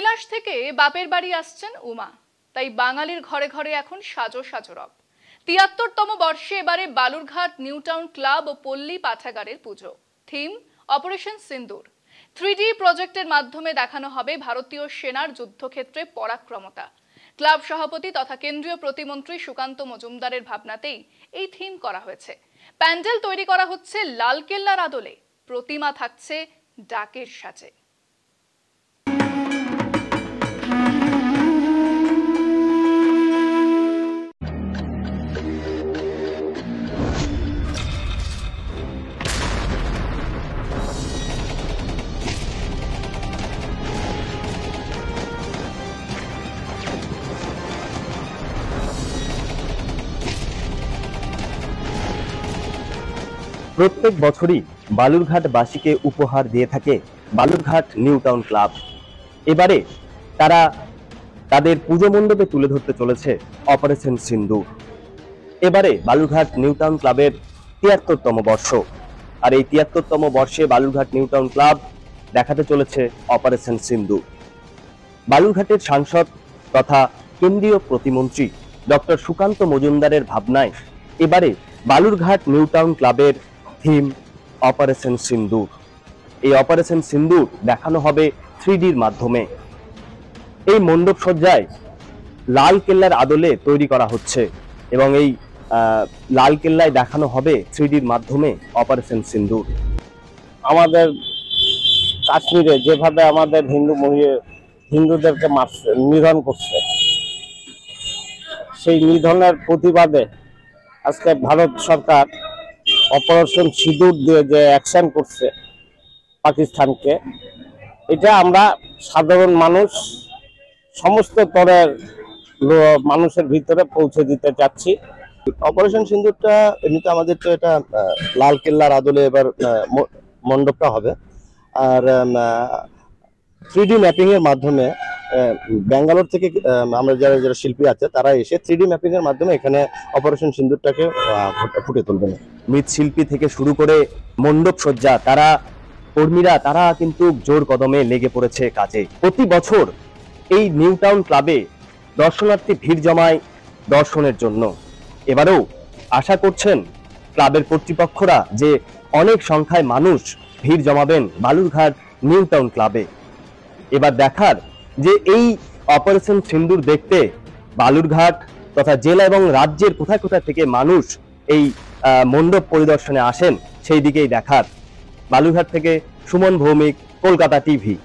কৈলাস থেকে বাপের বাড়ি আসছেন উমা, তাই বাঙালির ঘরে ঘরে এখন সাজো সাজো রব। ৭৩তম বর্ষে এবারে বালুরঘাট নিউ টাউন ক্লাব ও পল্লী পাঠাগারের পুজো। থিম অপারেশন সিন্দুর। 3D প্রজেক্টের মাধ্যমে দেখানো হবে ভারতীয় সেনার যুদ্ধক্ষেত্রে পরাক্রমতা। ক্লাব সভাপতি তথা কেন্দ্রীয় প্রতিমন্ত্রী সুকান্ত মজুমদারের ভাবনাতেই এই থিম করা হয়েছে। প্যান্ডেল তৈরি করা হচ্ছে লালকেল্লার আদলে, প্রতিমা থাকছে ডাকের সাজে। প্রত্যেক বছরই বালুরঘাটবাসীকে উপহার দিয়ে থাকে বালুরঘাট নিউ টাউন ক্লাব। এবারে তারা তাদের পুজো মণ্ডপে তুলে ধরতে চলেছে অপারেশন সিন্দুর। এবারে বালুরঘাট নিউ টাউন ক্লাবের ৭৩তম বর্ষ, আর এই ৭৩তম বর্ষে বালুরঘাট নিউ টাউন ক্লাব দেখাতে চলেছে অপারেশন সিন্দুর। বালুরঘাটের সাংসদ তথা কেন্দ্রীয় প্রতিমন্ত্রী ডক্টর সুকান্ত মজুমদারের ভাবনায় এবারে বালুরঘাট নিউ টাউন ক্লাবের থিম অপারেশন সিন্দুর। এই অপারেশন সিন্দুর দেখানো হবে 3Dর মাধ্যমে। এই মণ্ডপ সজ্জায় লাল কেল্লার আদলে তৈরি করা হচ্ছে এবং এই লাল কেল্লায় দেখানো হবে 3Dর মাধ্যমে অপারেশন সিন্দুর। আমাদের কাশ্মীরে যেভাবে আমাদের হিন্দুদেরকে নিধন করছে, সেই নিধনের প্রতিবাদে আজকে ভারত সরকার অপারেশন সিঁদুর দিয়ে যে অ্যাকশন করছে পাকিস্তানকে, এটা আমরা সাধারণ মানুষ সমস্ত স্তরের মানুষের ভিতরে পৌঁছে দিতে চাচ্ছি। অপারেশন সিন্দুরটা এমনিতে আমাদের তো এটা লাল কেল্লার আদলে এবার মণ্ডপটা হবে, আর 3D ম্যাপিং এর মাধ্যমে ব্যাঙ্গালোর থেকে আমরা যারা শিল্পী আছে তারা এসে 3D ম্যাপিং এর মাধ্যমে এখানে অপারেশন সিন্দুরটাকে ফুটে তুলবেন। মৃৎশিল্পী থেকে শুরু করে মণ্ডপ সজ্জা, তারা কর্মীরা তারা কিন্তু জোর কদমে লেগে পড়েছে কাজে। প্রতি বছর এই নিউ টাউন ক্লাবে দর্শনার্থী ভিড় জমায় দর্শনের জন্য। এবারেও আশা করছেন ক্লাবের কর্তৃপক্ষরা যে অনেক সংখ্যায় মানুষ ভিড় জমাবেন বালুরঘাট নিউ টাউন ক্লাবে। এবার দেখার যে এই অপারেশন সিন্দুর দেখতে বালুরঘাট তথা জেলা এবং রাজ্যের কোথায় কোথায় থেকে মানুষ এই মণ্ডপ পরিদর্শনে আসেন, সেই দিকেই দেখার। বালুরঘাট থেকে সুমন ভৌমিক, কলকাতা টিভি।